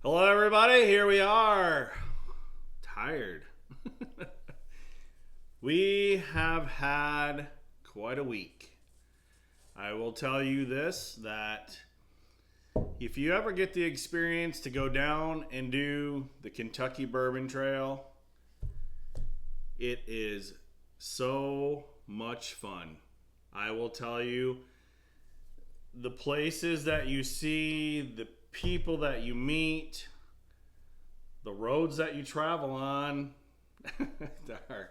Hello, everybody. Here we are. Tired. We have had quite a week. I will tell you this, that if you ever get the experience to go down and do the Kentucky Bourbon Trail, it is so much fun. I will tell you, the places that you see, the people that you meet, the roads that you travel on are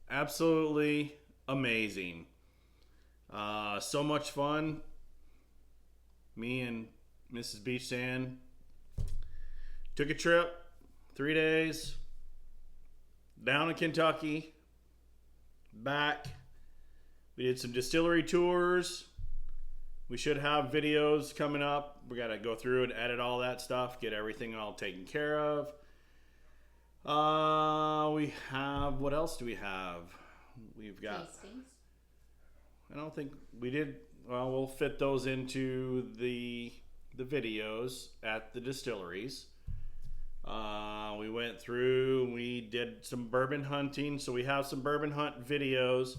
absolutely amazing. So much fun. Me and Mrs. Beach Sand took a trip, 3 days, down to Kentucky, back. We did some distillery tours. We should have videos coming up. We got to go through and edit all that stuff, get everything all taken care of. We have, what else do we have? We've got Tastings. I don't think we did. Well, we'll fit those into the videos at the distilleries. We went through. We did some bourbon hunting, so we have some bourbon hunt videos.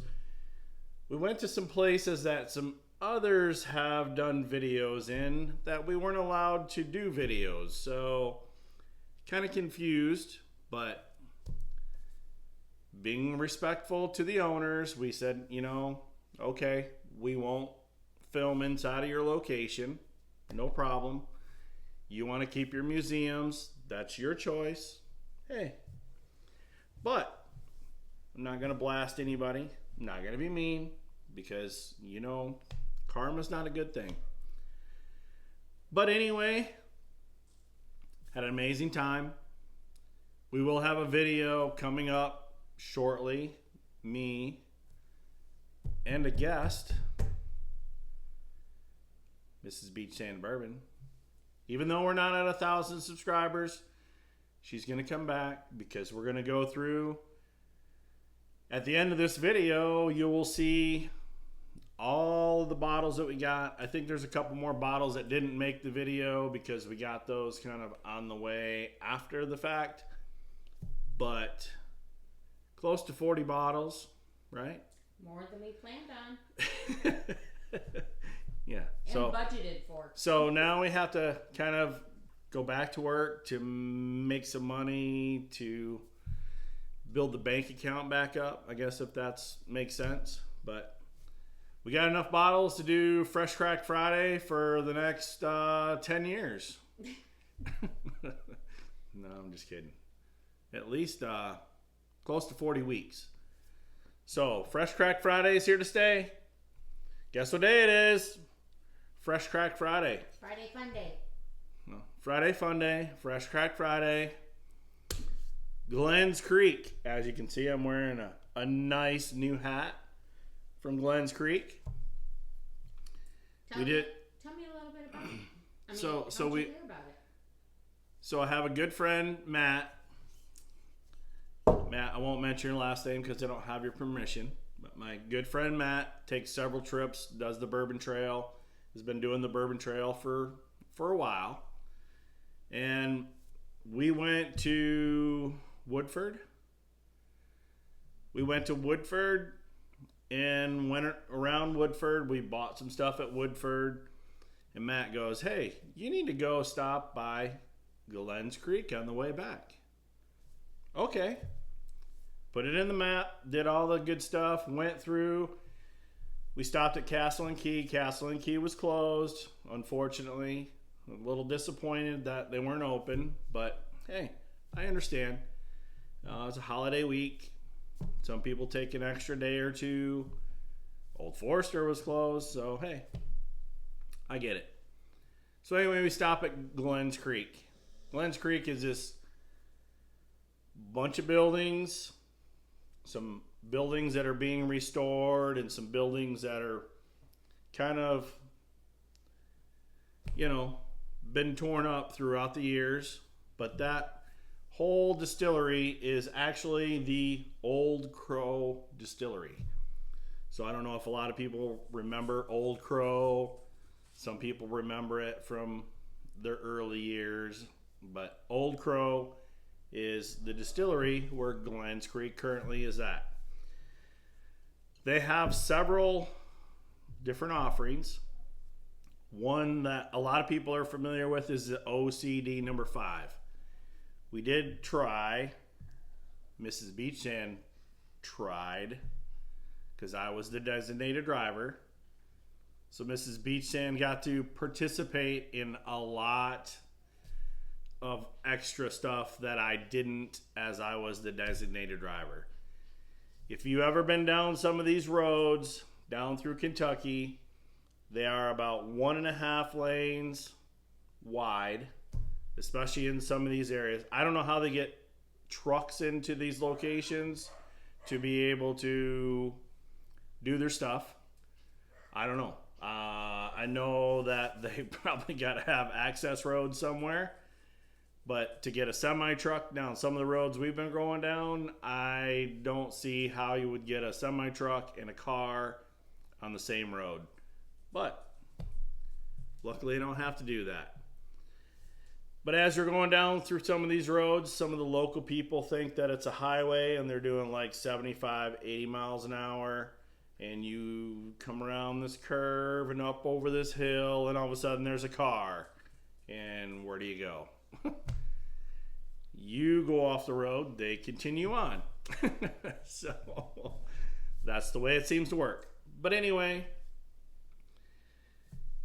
We went to some places that some others have done videos in that we weren't allowed to do videos. So kind of confused, but being respectful to the owners, we said, okay, we won't film inside of your location. No problem. You want to keep your museums, that's your choice. Hey. But I'm not going to blast anybody. I'm not going to be mean because, karma's not a good thing. But anyway, had an amazing time. We will have a video coming up shortly. Me and a guest, Mrs. Beach Sand Bourbon. Even though we're not at 1,000 subscribers, she's going to come back because we're going to go through. At the end of this video, you will see all the bottles that we got. I think there's a couple more bottles that didn't make the video because we got those kind of on the way after the fact. But close to 40 bottles, right? More than we planned on. Yeah. And budgeted for. So now we have to kind of go back to work to make some money to build the bank account back up, I guess, if that makes sense. But we got enough bottles to do Fresh Crack Friday for the next 10 years. No, I'm just kidding. At least close to 40 weeks. So, Fresh Crack Friday is here to stay. Guess what day it is? Fresh Crack Friday. Friday Fun Day. No, Friday Fun Day. Fresh Crack Friday. Glens Creek. As you can see, I'm wearing a nice new hat from Glens Creek. Tell me a little bit about it. How'd you hear about it? So I have a good friend, Matt. Matt, I won't mention your last name because I don't have your permission. But my good friend Matt takes several trips, does the Bourbon Trail, has been doing the Bourbon Trail for a while. And we went to Woodford. And went around Woodford. We bought some stuff at Woodford. And Matt goes, hey, you need to go stop by Glens Creek on the way back. Okay. Put it in the map, did all the good stuff, went through. We stopped at Castle and Key. Castle and Key was closed, unfortunately. A little disappointed that they weren't open, but hey, I understand. It's a holiday week. Some people take an extra day or two. Old Forester was closed, so hey, I get it. So anyway, we stop at Glens Creek. Glens Creek is this bunch of buildings, some buildings that are being restored and some buildings that are kind of, been torn up throughout the years. But that whole distillery is actually the Old Crow Distillery. So I don't know if a lot of people remember Old Crow. Some people remember it from their early years. But Old Crow is the distillery where Glens Creek currently is at. They have several different offerings. One that a lot of people are familiar with is the OCD number 5. We did try, Mrs. Beachsand tried, because I was the designated driver. So Mrs. Beachsand got to participate in a lot of extra stuff that I didn't, as I was the designated driver. If you ever been down some of these roads down through Kentucky, they are about 1.5 lanes wide, especially in some of these areas. I don't know how they get trucks into these locations to be able to do their stuff. I don't know. I know that they probably got to have access roads somewhere. But to get a semi-truck down some of the roads we've been going down, I don't see how you would get a semi-truck and a car on the same road. But luckily I don't have to do that. But as you're going down through some of these roads, some of the local people think that it's a highway and they're doing like 75, 80 miles an hour. And you come around this curve and up over this hill and all of a sudden there's a car. And where do you go? You go off the road, they continue on. So that's the way it seems to work. But anyway,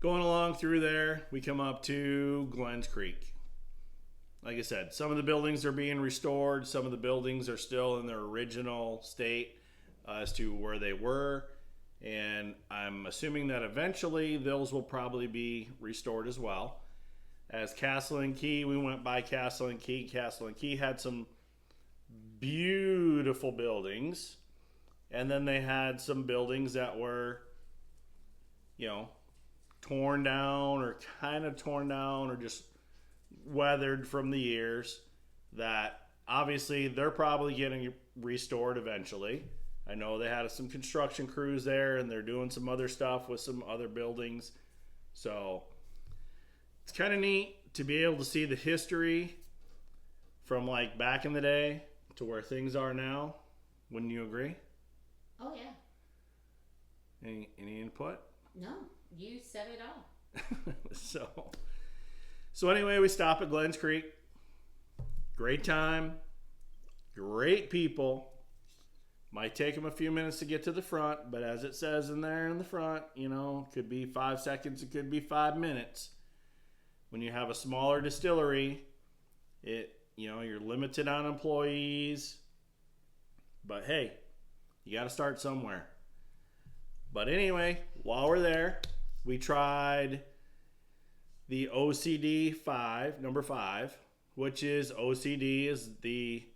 going along through there, we come up to Glens Creek. Like I said, some of the buildings are being restored. Some of the buildings are still in their original state as to where they were. And I'm assuming that eventually those will probably be restored as well. As Castle and Key, we went by Castle and Key. Castle and Key had some beautiful buildings. And then they had some buildings that were, torn down or kind of torn down or just weathered from the years, that obviously they're probably getting restored eventually. I know they had some construction crews there and they're doing some other stuff with some other buildings. So it's kind of neat to be able to see the history from like back in the day to where things are now. Wouldn't you agree? Oh, yeah. Any input? No, you said it all. So anyway, we stop at Glens Creek. Great time. Great people. Might take them a few minutes to get to the front, but as it says in there in the front, could be 5 seconds, it could be 5 minutes. When you have a smaller distillery, you're limited on employees. But hey, you got to start somewhere. But anyway, while we're there, we tried the OCD 5, number 5, which is OCD is the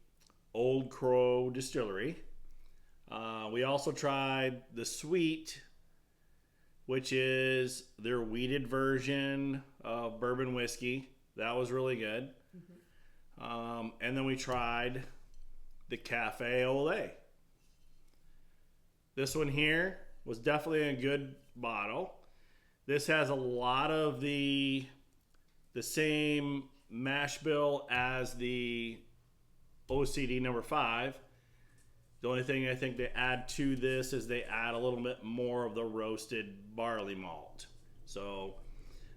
Old Crow Distillery. We also tried the Sweet, which is their wheated version of bourbon whiskey. That was really good. Mm-hmm. And then we tried the Cafe Au Lait. This one here was definitely a good bottle. This has a lot of the same mash bill as the OCD number 5. The only thing I think they add to this is they add a little bit more of the roasted barley malt. So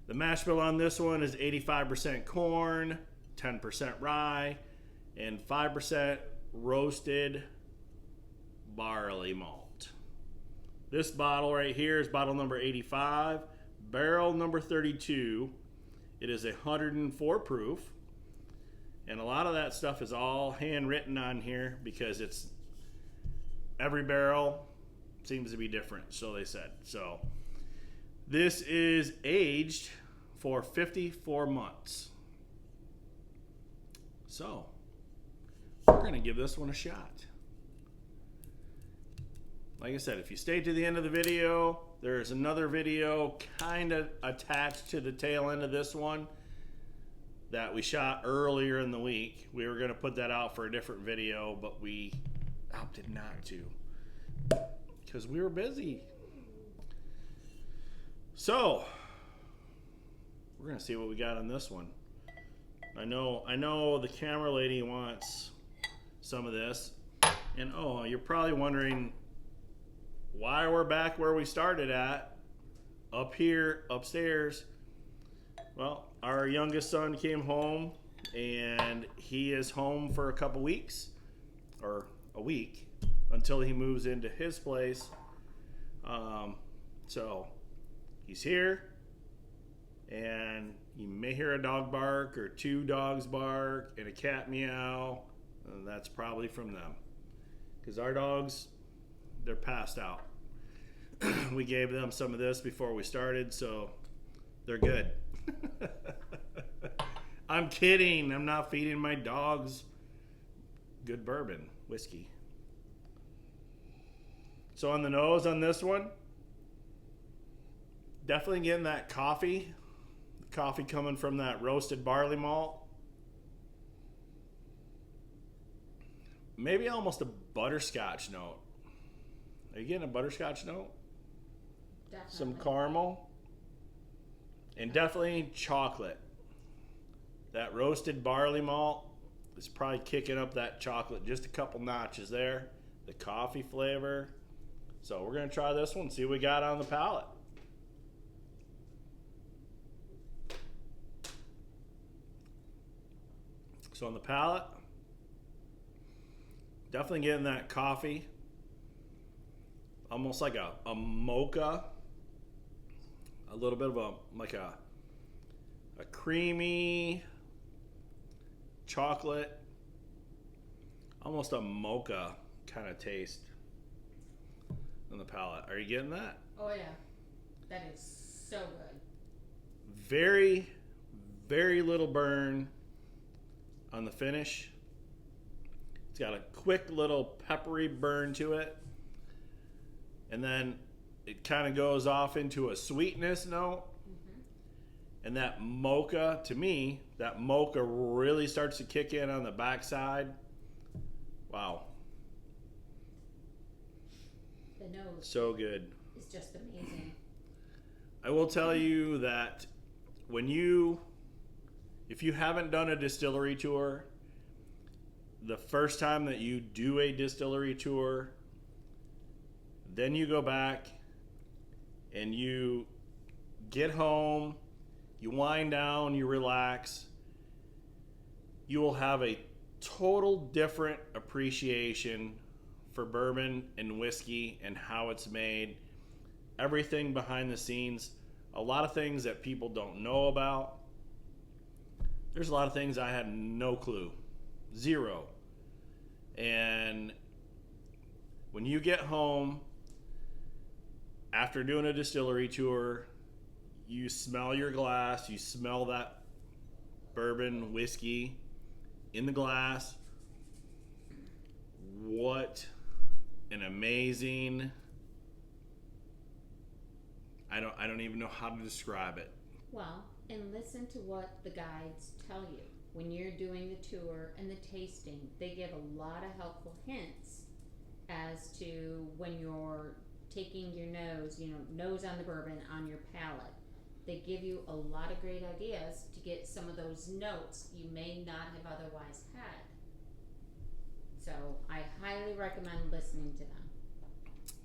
the mash bill on this one is 85% corn, 10% rye, and 5% roasted barley malt. This bottle right here is bottle number 85, barrel number 32. It is 104 proof. And a lot of that stuff is all handwritten on here because it's every barrel seems to be different, so they said. So this is aged for 54 months. So we're going to give this one a shot. Like I said, if you stay to the end of the video, there's another video kind of attached to the tail end of this one that we shot earlier in the week. We were going to put that out for a different video, but we opted not to because we were busy. So we're gonna see what we got on this one. I know the camera lady wants some of this. And oh, you're probably wondering why we're back where we started at, up here, upstairs. Well, our youngest son came home, and he is home for a couple weeks, or a week, until he moves into his place. So he's here, and you may hear a dog bark, or two dogs bark, and a cat meow, and that's probably from them. Because our dogs, they're passed out. We gave them some of this before we started, so they're good. I'm kidding. I'm not feeding my dogs good bourbon whiskey. So on the nose on this one, definitely getting that coffee. Coffee coming from that roasted barley malt. Maybe almost a butterscotch note. Are you getting a butterscotch note? Definitely. Some caramel. And definitely chocolate. That roasted barley malt is probably kicking up that chocolate just a couple notches there. The coffee flavor. So we're going to try this one, see what we got on the palate. So on the palate, definitely getting that coffee. Almost like a mocha. A little bit of a creamy chocolate. Almost a mocha kind of taste on the palate. Are you getting that? Oh yeah. That is so good. Very, very little burn on the finish. It's got a quick little peppery burn to it. And then it kind of goes off into a sweetness note. Mm-hmm. And that mocha, to me, that mocha really starts to kick in on the backside. Wow. The nose. So good. It's just amazing. I will tell you that if you haven't done a distillery tour, the first time that you do a distillery tour, then you go back and you get home, you wind down, you relax, you will have a total different appreciation for bourbon and whiskey and how it's made, everything behind the scenes, a lot of things that people don't know about. There's a lot of things I had no clue. Zero. And when you get home after doing a distillery tour, you smell your glass, you smell that bourbon whiskey in the glass. What an amazing, I don't even know how to describe it. Well, and listen to what the guides tell you. When you're doing the tour and the tasting, they give a lot of helpful hints as to when you're taking your nose on the bourbon, on your palate. They give you a lot of great ideas to get some of those notes you may not have otherwise had. So I highly recommend listening to them.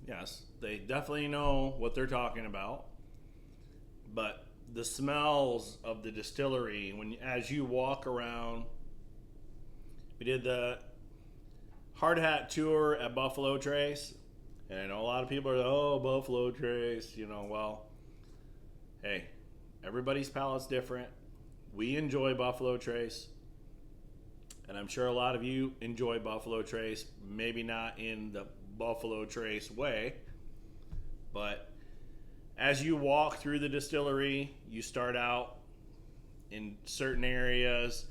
Yes, they definitely know what they're talking about. But the smells of the distillery, as you walk around, we did the hard hat tour at Buffalo Trace, and I know a lot of people are like, oh, Buffalo Trace, well, hey, everybody's palate's different. We enjoy Buffalo Trace, and I'm sure a lot of you enjoy Buffalo Trace, maybe not in the Buffalo Trace way, but as you walk through the distillery, you start out in certain areas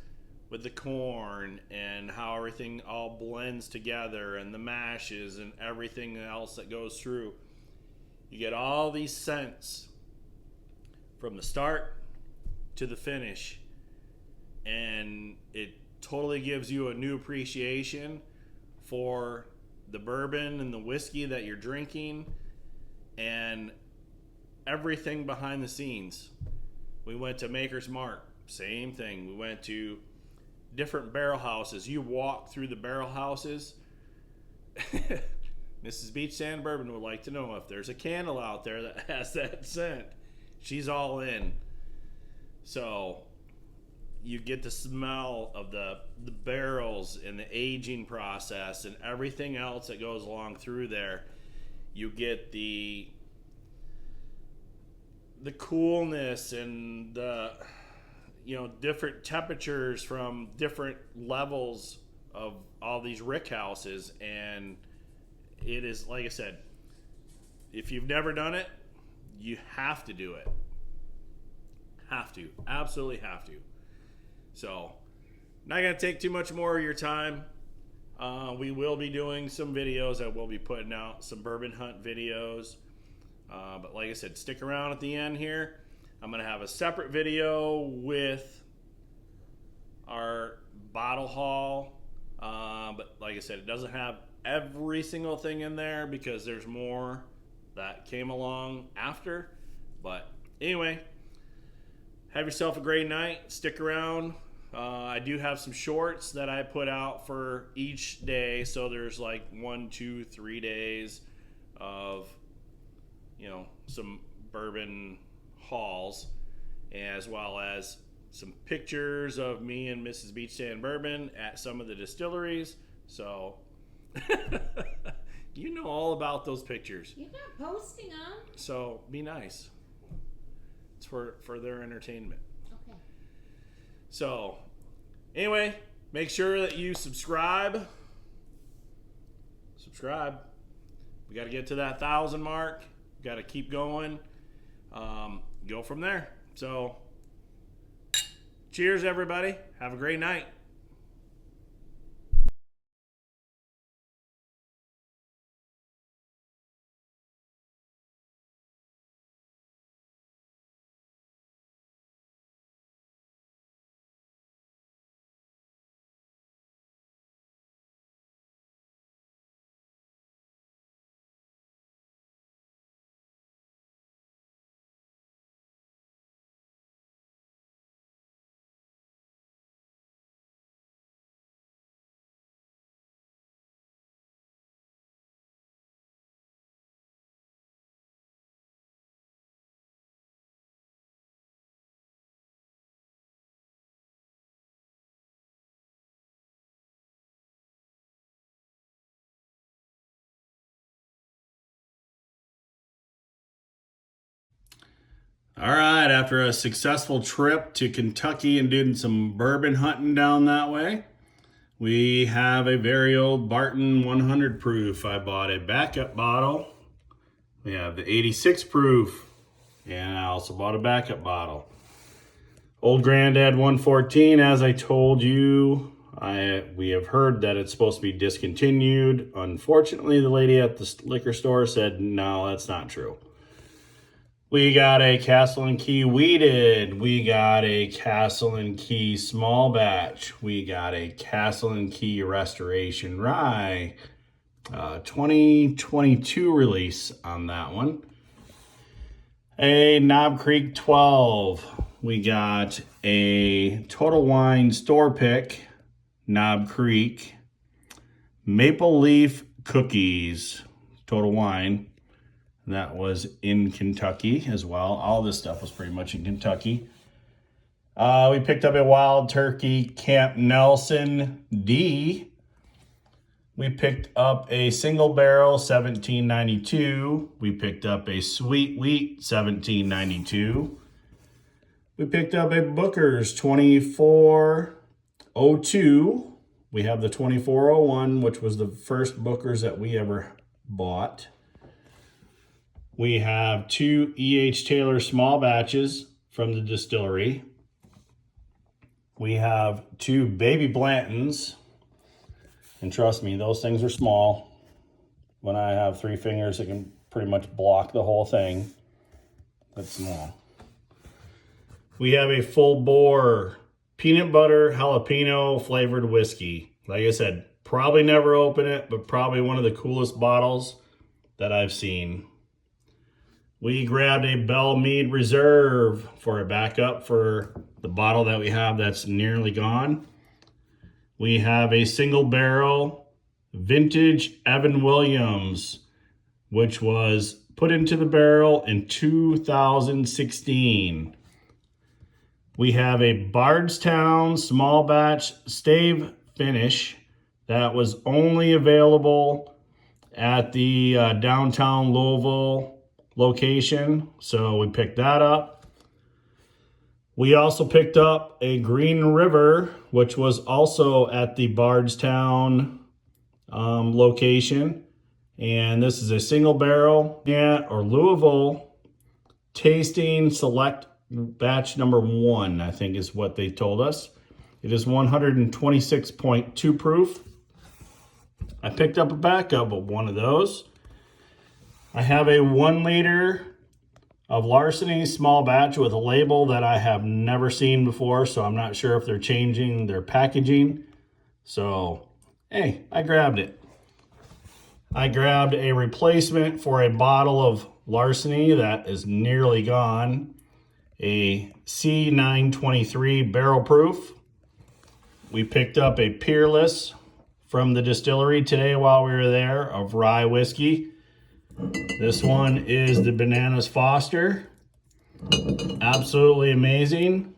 with the corn and how everything all blends together and the mashes and everything else that goes through. You get all these scents from the start to the finish, and it totally gives you a new appreciation for the bourbon and the whiskey that you're drinking and everything behind the scenes. We went to Maker's Mark, same thing. We went to different barrel houses. You walk through the barrel houses. Mrs. Beach Sand Bourbon would like to know if there's a candle out there that has that scent. She's all in. So you get the smell of the barrels and the aging process and everything else that goes along through there. You get the coolness and the different temperatures from different levels of all these rick houses. And it is, like I said, if you've never done it, you have to do it. Have to. Absolutely have to. So, not going to take too much more of your time. We will be doing some videos. I will be putting out some bourbon hunt videos. But like I said, stick around at the end here. I'm going to have a separate video with our bottle haul. But like I said, it doesn't have every single thing in there because there's more that came along after. But anyway, have yourself a great night. Stick around. I do have some shorts that I put out for each day. So there's like 1, 2, 3 days of, some bourbon hauls, as well as some pictures of me and Mrs. Beach Sand Bourbon at some of the distilleries. So you know all about those pictures. You're not posting them. So be nice. It's for their entertainment. Okay. So anyway, make sure that you subscribe. We got to get to that 1,000 mark. We got to keep going. Go from there. So cheers, everybody. Have a great night. All right, after a successful trip to Kentucky and doing some bourbon hunting down that way, we have a very old Barton 100 proof. I bought a backup bottle. We have the 86 proof, and I also bought a backup bottle. Old Granddad 114, as I told you, we have heard that it's supposed to be discontinued. Unfortunately, the lady at the liquor store said, no, that's not true. We got a Castle and Key Weeded. We got a Castle and Key Small Batch. We got a Castle and Key Restoration Rye. 2022 release on that one. A Knob Creek 12. We got a Total Wine Store Pick. Knob Creek. Maple Leaf Cookies. Total Wine. That was in Kentucky as well. All this stuff was pretty much in Kentucky. We picked up a Wild Turkey Camp Nelson D. We picked up a Single Barrel 1792. We picked up a Sweet Wheat 1792. We picked up a Booker's 2402. We have the 2401, which was the first Booker's that we ever bought. We have 2 E.H. Taylor small batches from the distillery. We have 2 Baby Blantons. And trust me, those things are small. When I have 3 fingers, it can pretty much block the whole thing. That's small. We have a Full Bore peanut butter jalapeno flavored whiskey. Like I said, probably never open it, but probably one of the coolest bottles that I've seen. We grabbed a Bell Mead Reserve for a backup for the bottle that we have that's nearly gone. We have a single barrel vintage Evan Williams, which was put into the barrel in 2016. We have a Bardstown small batch stave finish that was only available at the downtown Louisville location, so we picked that up. We also picked up a Green River, which was also at the Bardstown location, and this is a single barrel or Louisville tasting select batch number 1, I think is what they told us. It is 126.2 proof. I picked up a backup of one of those. I have a 1 liter of Larceny small batch with a label that I have never seen before, so I'm not sure if they're changing their packaging. So, hey, I grabbed it. I grabbed a replacement for a bottle of Larceny that is nearly gone. A C923 barrel proof. We picked up a Peerless from the distillery today while we were there of rye whiskey. This one is the Bananas Foster. Absolutely amazing.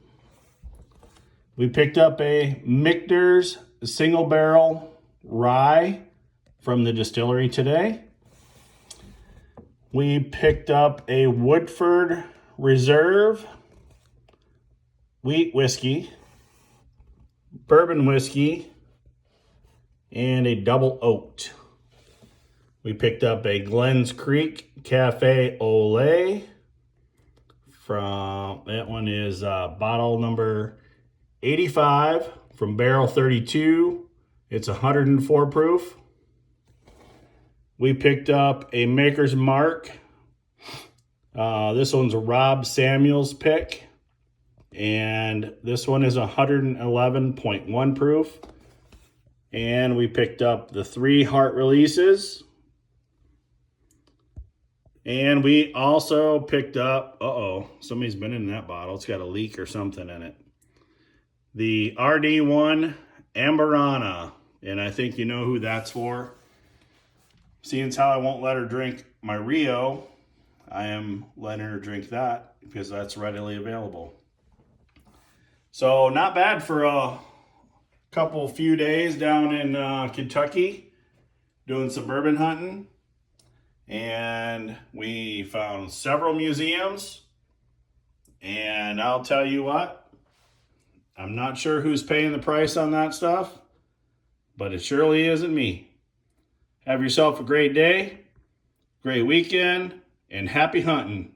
We picked up a Michter's single barrel rye from the distillery today. We picked up a Woodford Reserve wheat whiskey, bourbon whiskey, and a double oaked. We picked up a Glens Creek Cafe Olay from, that one is bottle number 85 from barrel 32. It's 104 proof. We picked up a Maker's Mark. This one's a Rob Samuels pick, and this one is 111.1 proof. And we picked up the 3 Heart Releases. And we also picked up, somebody's been in that bottle. It's got a leak or something in it. The RD1 Amberana, and I think you know who that's for. Seeing as how I won't let her drink my Rio, I am letting her drink that because that's readily available. So not bad for a few days down in Kentucky doing some bourbon hunting. And we found several museums. And I'll tell you what, I'm not sure who's paying the price on that stuff, but it surely isn't me. Have yourself a great day, great weekend, and happy hunting.